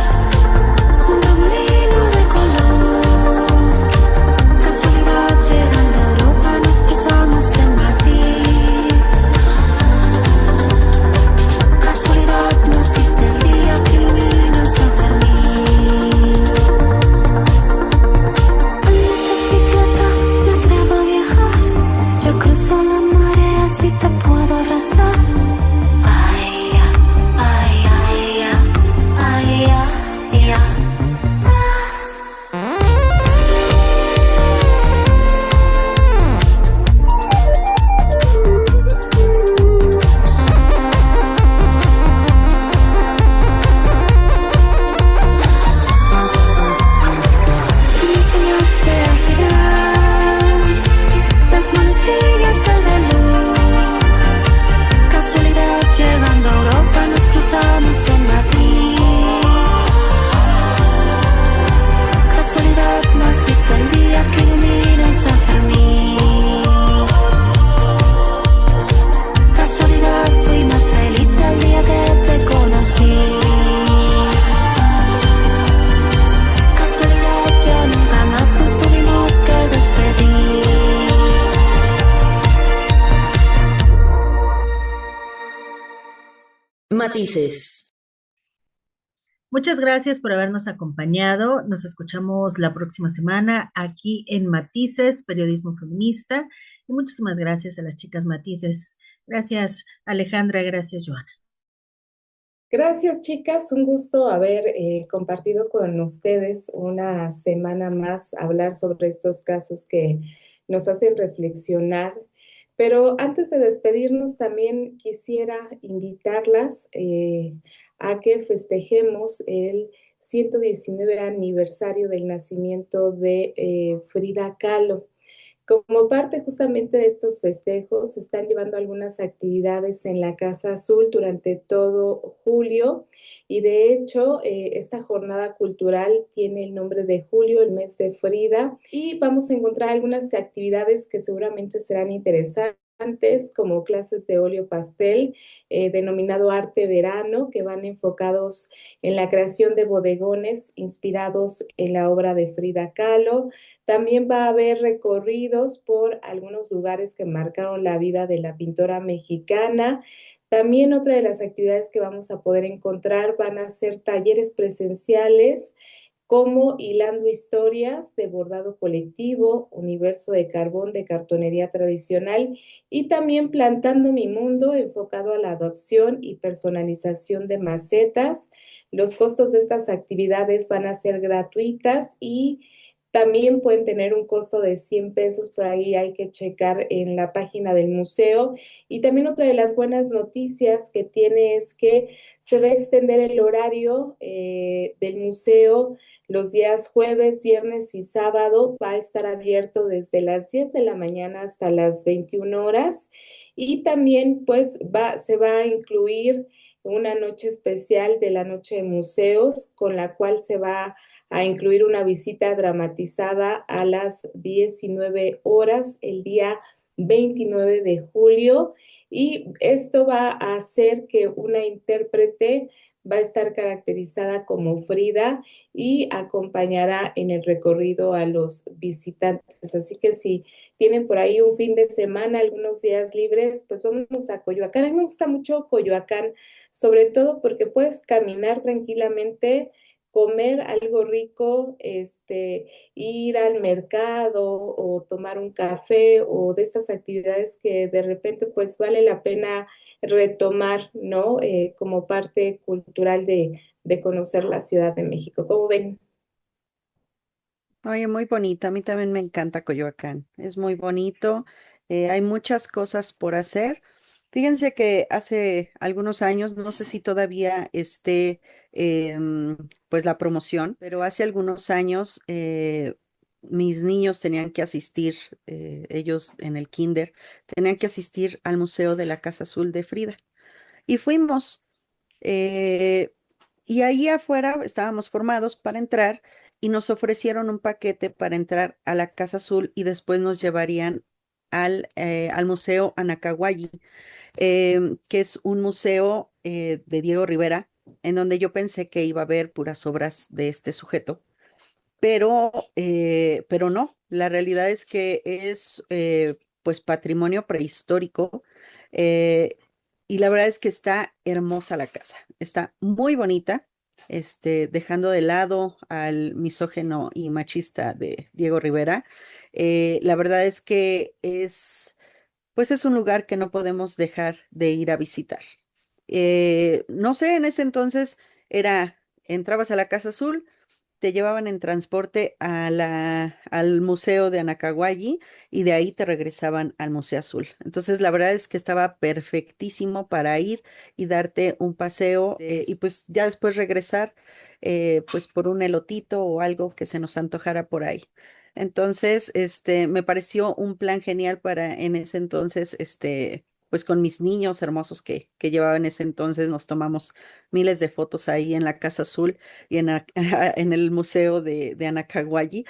un remolino de color. Casualidad, llegando a Europa nos cruzamos en Madrid. Casualidad, naciste el día que ilumina San Fermín. En motocicleta me atrevo a viajar, yo cruzo la marea si te puedo abrazar. Ay, ya, ay, ay, ya, ay, ya, ya. Tú me enseñaste a girar las manecillas al reloj. Casualidad, llegando a Europa nos cruzamos en Madrid. Casualidad, naciste el día que ilumina San Fermín. Casualidad, fui más feliz el día que te conocí. Casualidad, ya nunca más nos tuvimos que despedir. Matices. Muchas gracias por habernos acompañado. Nos escuchamos la próxima semana aquí en Matices, Periodismo Feminista. Y muchísimas gracias a las chicas Matices. Gracias, Alejandra. Gracias, Joana. Gracias, chicas. Un gusto haber compartido con ustedes una semana más, hablar sobre estos casos que nos hacen reflexionar. Pero antes de despedirnos, también quisiera invitarlas a que festejemos el 119 aniversario del nacimiento de Frida Kahlo. Como parte justamente de estos festejos, se están llevando algunas actividades en la Casa Azul durante todo julio, y de hecho esta jornada cultural tiene el nombre de Julio, el mes de Frida, y vamos a encontrar algunas actividades que seguramente serán interesantes. como clases de óleo pastel, denominado Arte Verano, que van enfocados en la creación de bodegones inspirados en la obra de Frida Kahlo. También va a haber recorridos por algunos lugares que marcaron la vida de la pintora mexicana. También otra de las actividades que vamos a poder encontrar van a ser talleres presenciales como Hilando Historias de Bordado Colectivo, Universo de Carbón de Cartonería Tradicional y también Plantando mi Mundo, enfocado a la adopción y personalización de macetas. Los costos de estas actividades van a ser gratuitas y también pueden tener un costo de 100 pesos, por ahí hay que checar en la página del museo. Y también otra de las buenas noticias que tiene es que se va a extender el horario del museo los días jueves, viernes y sábado. Va a estar abierto desde las 10 de la mañana hasta las 21 horas. Y también pues se va a incluir una noche especial de la Noche de Museos, con la cual se va a incluir una visita dramatizada a las 19 horas el día 29 de julio. Y esto va a hacer que una intérprete va a estar caracterizada como Frida y acompañará en el recorrido a los visitantes. Así que si tienen por ahí un fin de semana, algunos días libres, pues vámonos a Coyoacán. A mí me gusta mucho Coyoacán, sobre todo porque puedes caminar tranquilamente, comer algo rico, ir al mercado o tomar un café o de estas actividades que de repente pues vale la pena retomar, ¿no? Como parte cultural de conocer la Ciudad de México. ¿Cómo ven? Oye, muy bonito. A mí también me encanta Coyoacán. Es muy bonito. Hay muchas cosas por hacer. Fíjense que hace algunos años, no sé si todavía esté pues la promoción, pero hace algunos años mis niños tenían que asistir, ellos en el kinder, tenían que asistir al Museo de la Casa Azul de Frida. Y fuimos. eh, y ahí afuera estábamos formados para entrar y nos ofrecieron un paquete para entrar a la Casa Azul y después nos llevarían al Museo Anacahualli, que es un museo de Diego Rivera, en donde yo pensé que iba a haber puras obras de este sujeto, pero no, la realidad es que es pues patrimonio prehistórico, eh, y la verdad es que está hermosa la casa, está muy bonita, dejando de lado al misógeno y machista de Diego Rivera. La verdad es que pues es un lugar que no podemos dejar de ir a visitar. No sé, en ese entonces entrabas a la Casa Azul, te llevaban en transporte al Museo de Anacahualli y de ahí te regresaban al Museo Azul. Entonces, la verdad es que estaba perfectísimo para ir y darte un paseo, y pues ya después regresar pues por un elotito o algo que se nos antojara por ahí. Entonces, me pareció un plan genial para en ese entonces, pues con mis niños hermosos que llevaba en ese entonces, nos tomamos miles de fotos ahí en la Casa Azul y en el Museo de Anacahualli.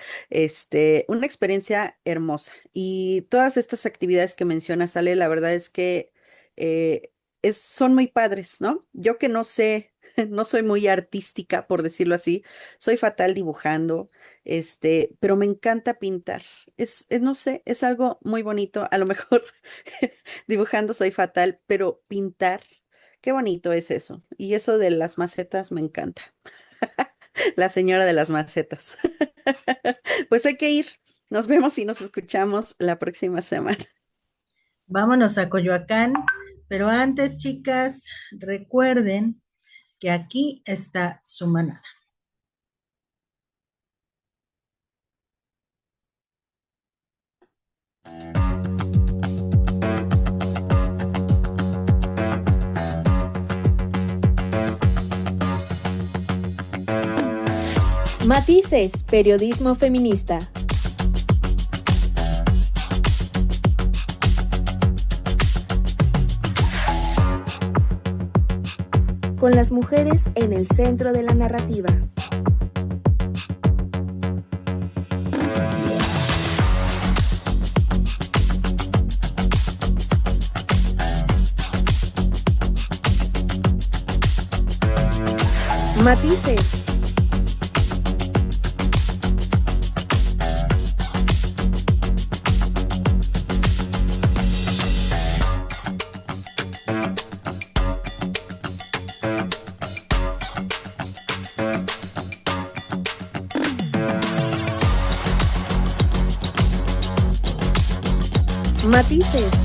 Una experiencia hermosa. Y todas estas actividades que mencionas, Ale, la verdad es que eh, son muy padres, ¿no? Yo que no sé, no soy muy artística, por decirlo así, soy fatal dibujando, pero me encanta pintar. No sé, es algo muy bonito. A lo mejor dibujando soy fatal, pero pintar, qué bonito es eso. Y eso de las macetas me encanta. La señora de las macetas. Pues hay que ir. Nos vemos y nos escuchamos la próxima semana. Vámonos a Coyoacán, pero antes, chicas, recuerden que aquí está su manada. Matices, periodismo feminista. Con las mujeres en el centro de la narrativa. Matices. Matices.